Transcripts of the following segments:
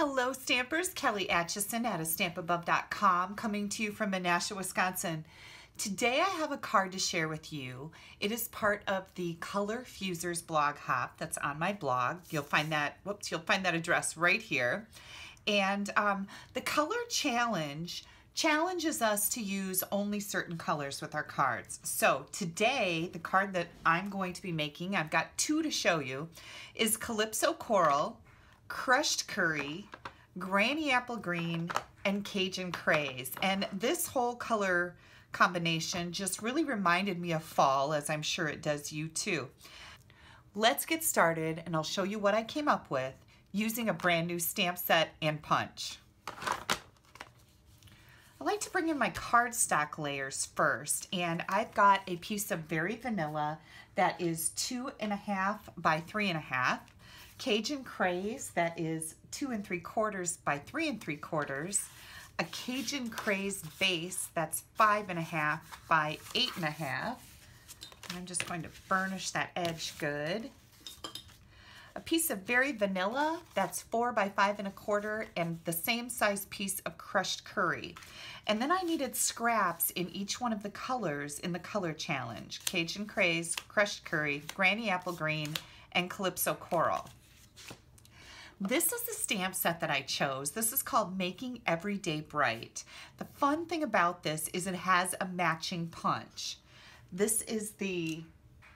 Hello Stampers, Kelly Acheson at stampabove.com coming to you from Menasha, Wisconsin. Today I have a card to share with you. It is part of the Color Fusers blog hop that's on my blog. You'll find that, you'll find that address right here. And the color challenge challenges us to use only certain colors with our cards. So today, the card that I'm going to be making, I've got two to show you, is Calypso Coral, Crushed Curry, Granny Apple Green, and Cajun Craze. And this whole color combination just really reminded me of fall, as I'm sure it does you too. Let's get started and I'll show you what I came up with using a brand new stamp set and punch. I like to bring in my cardstock layers first, and I've got a piece of Very Vanilla that is 2.5 by 3.5. Cajun Craze that is 2 3/4 by 3 3/4, a Cajun Craze base that's 5.5 by 8.5. I'm just going to burnish that edge good. A piece of Very Vanilla that's 4 by 5 1/4, and the same size piece of Crushed Curry. And then I needed scraps in each one of the colors in the color challenge: Cajun Craze, Crushed Curry, Granny Apple Green, and Calypso Coral. This is the stamp set that I chose. This is called Making Every Day Bright. The fun thing about this is it has a matching punch. This is the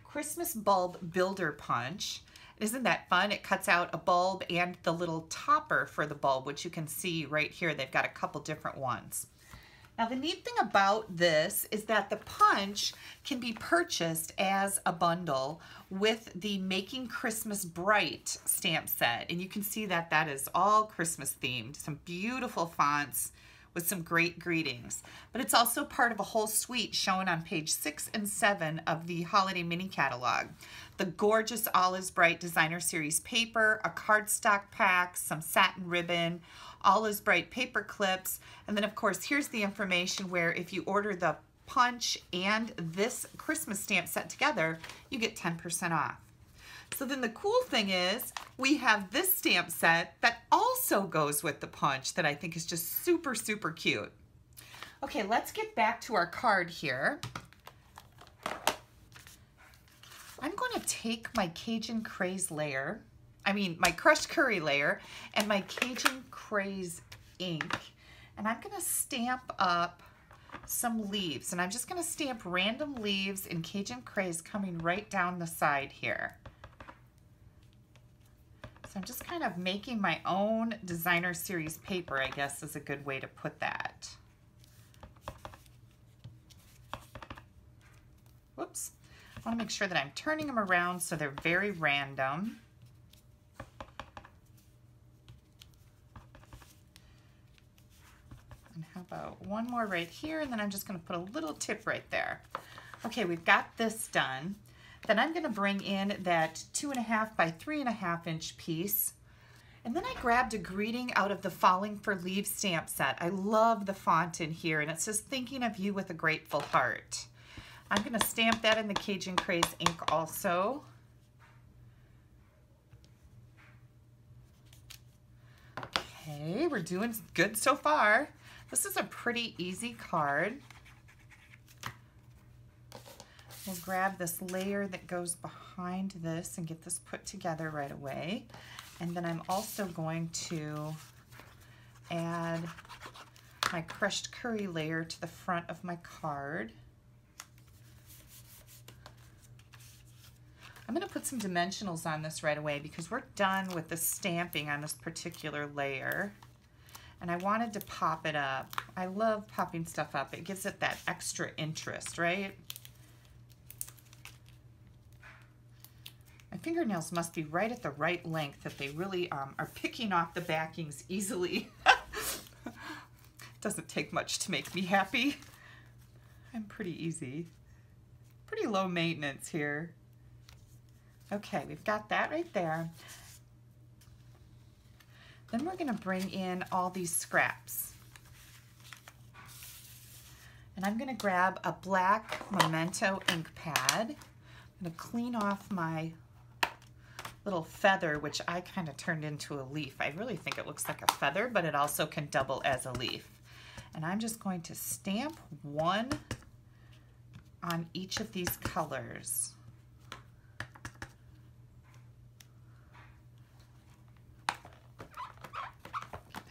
Christmas Bulb Builder Punch. Isn't that fun? It cuts out a bulb and the little topper for the bulb, which you can see right here. They've got a couple different ones. Now the neat thing about this is that the punch can be purchased as a bundle with the Making Christmas Bright stamp set. And you can see that that is all Christmas themed. Some beautiful fonts with some great greetings. But it's also part of a whole suite shown on page 6 and 7 of the Holiday Mini Catalog. The gorgeous All Is Bright Designer Series paper, a cardstock pack, some satin ribbon, All Is Bright paper clips, and then of course here's the information where if you order the punch and this Christmas stamp set together, you get 10% off. So then the cool thing is we have this stamp set that also goes with the punch that I think is just super, super cute. Okay, let's get back to our card here. I'm going to take my Cajun Craze layer, my Crushed Curry layer, and my Cajun Craze ink, and I'm going to stamp up some leaves. And I'm just going to stamp random leaves in Cajun Craze coming right down the side here. So I'm just kind of making my own designer series paper, I guess is a good way to put that. Whoops. I want to make sure that I'm turning them around so they're very random. And how about one more right here, and then I'm just going to put a little tip right there. Okay, we've got this done. Then I'm going to bring in that 2.5 by 3.5 inch piece. And then I grabbed a greeting out of the Falling for Leaves stamp set. I love the font in here, and it says, "Thinking of you with a grateful heart." I'm going to stamp that in the Cajun Craze ink also. Okay, we're doing good so far. This is a pretty easy card. We'll grab this layer that goes behind this and get this put together right away. And then I'm also going to add my Crushed Curry layer to the front of my card. I'm going to put some dimensionals on this right away because we're done with the stamping on this particular layer. And I wanted to pop it up. I love popping stuff up. It gives it that extra interest, right? My fingernails must be right at the right length that they really are picking off the backings easily. Doesn't take much to make me happy. I'm pretty easy. Pretty low maintenance here. Okay, we've got that right there. Then we're going to bring in all these scraps. And I'm going to grab a black Memento ink pad. I'm going to clean off my little feather, which I kind of turned into a leaf. I really think it looks like a feather, but it also can double as a leaf. And I'm just going to stamp one on each of these colors.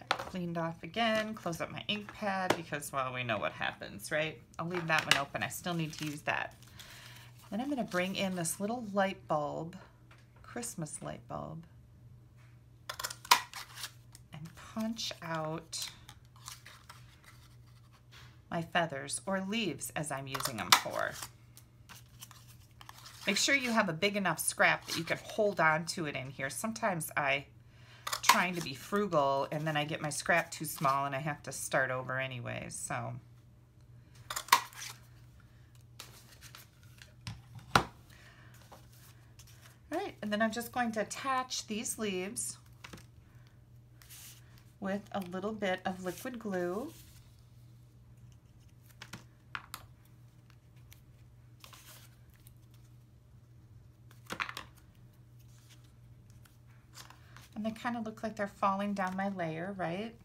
Cleaned off again, close up my ink pad because, well, we know what happens, right? I'll leave that one open. I still need to use that. Then I'm going to bring in this little light bulb, Christmas light bulb, and punch out my feathers, or leaves as I'm using them for. Make sure you have a big enough scrap that you can hold on to it in here. Sometimes I trying to be frugal and then I get my scrap too small and I have to start over anyways, so. All right, and then I'm just going to attach these leaves with a little bit of liquid glue. And they kind of look like they're falling down my layer, right?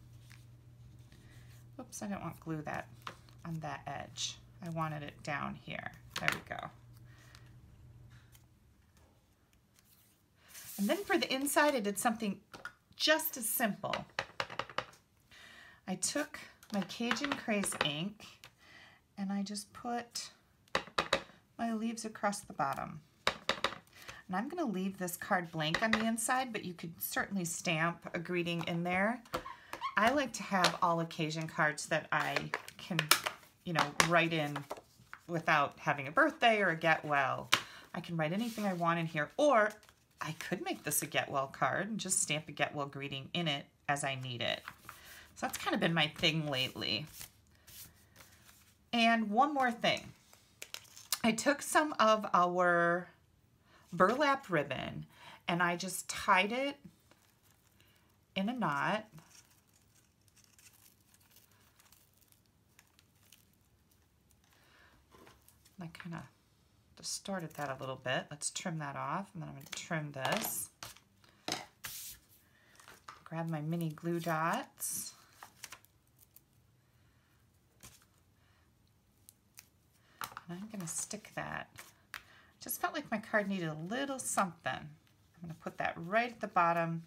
Oops, I didn't want glue that on that edge. I wanted it down here. There we go. And then for the inside, I did something just as simple. I took my Cajun Craze ink and I just put my leaves across the bottom. And I'm going to leave this card blank on the inside, but you could certainly stamp a greeting in there. I like to have all occasion cards that I can, you know, write in without having a birthday or a get well. I can write anything I want in here, or I could make this a get well card and just stamp a get well greeting in it as I need it. So that's kind of been my thing lately. And one more thing. I took some of our burlap ribbon and I just tied it in a knot. I kind of distorted that a little bit. Let's trim that off, and then I'm going to trim this. Grab my mini glue dots. And I'm going to stick that. Just felt like my card needed a little something. I'm going to put that right at the bottom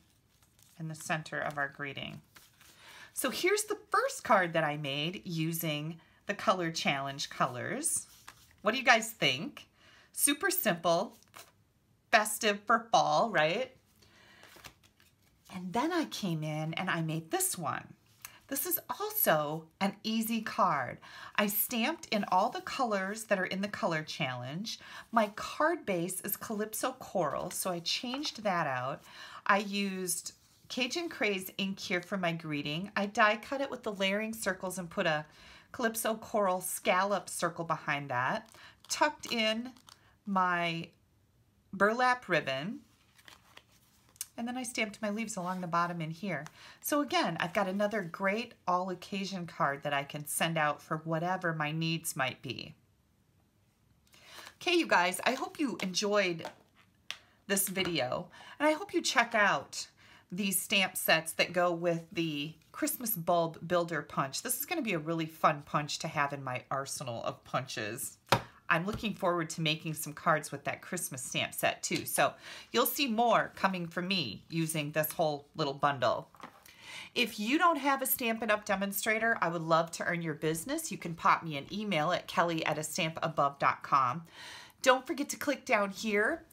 in the center of our greeting. So here's the first card that I made using the Color Challenge colors. What do you guys think? Super simple, festive for fall, right? And then I came in and I made this one. This is also an easy card. I stamped in all the colors that are in the Color Challenge. My card base is Calypso Coral, so I changed that out. I used Cajun Craze ink here for my greeting. I die cut it with the layering circles and put a Calypso Coral scallop circle behind that. Tucked in my burlap ribbon. And then I stamped my leaves along the bottom in here. So again, I've got another great all occasion card that I can send out for whatever my needs might be. Okay, you guys, I hope you enjoyed this video, and I hope you check out these stamp sets that go with the Christmas Bulb Builder Punch. This is going to be a really fun punch to have in my arsenal of punches. I'm looking forward to making some cards with that Christmas stamp set too. So you'll see more coming from me using this whole little bundle. If you don't have a Stampin' Up! Demonstrator, I would love to earn your business. You can pop me an email at kelly@astampabove.com. Don't forget to click down here.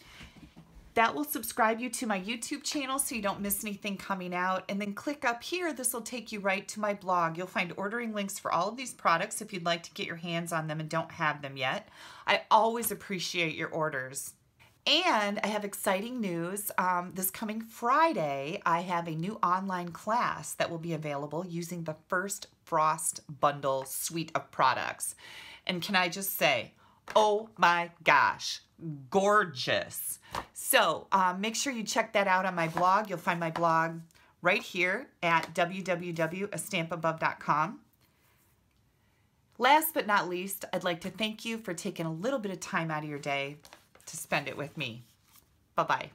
That will subscribe you to my YouTube channel so you don't miss anything coming out. And then click up here. This will take you right to my blog. You'll find ordering links for all of these products if you'd like to get your hands on them and don't have them yet. I always appreciate your orders. And I have exciting news. This coming Friday, I have a new online class that will be available using the First Frost Bundle suite of products. And can I just say, oh my gosh, gorgeous. So make sure you check that out on my blog. You'll find my blog right here at www.astampabove.com. Last but not least, I'd like to thank you for taking a little bit of time out of your day to spend it with me. Bye-bye.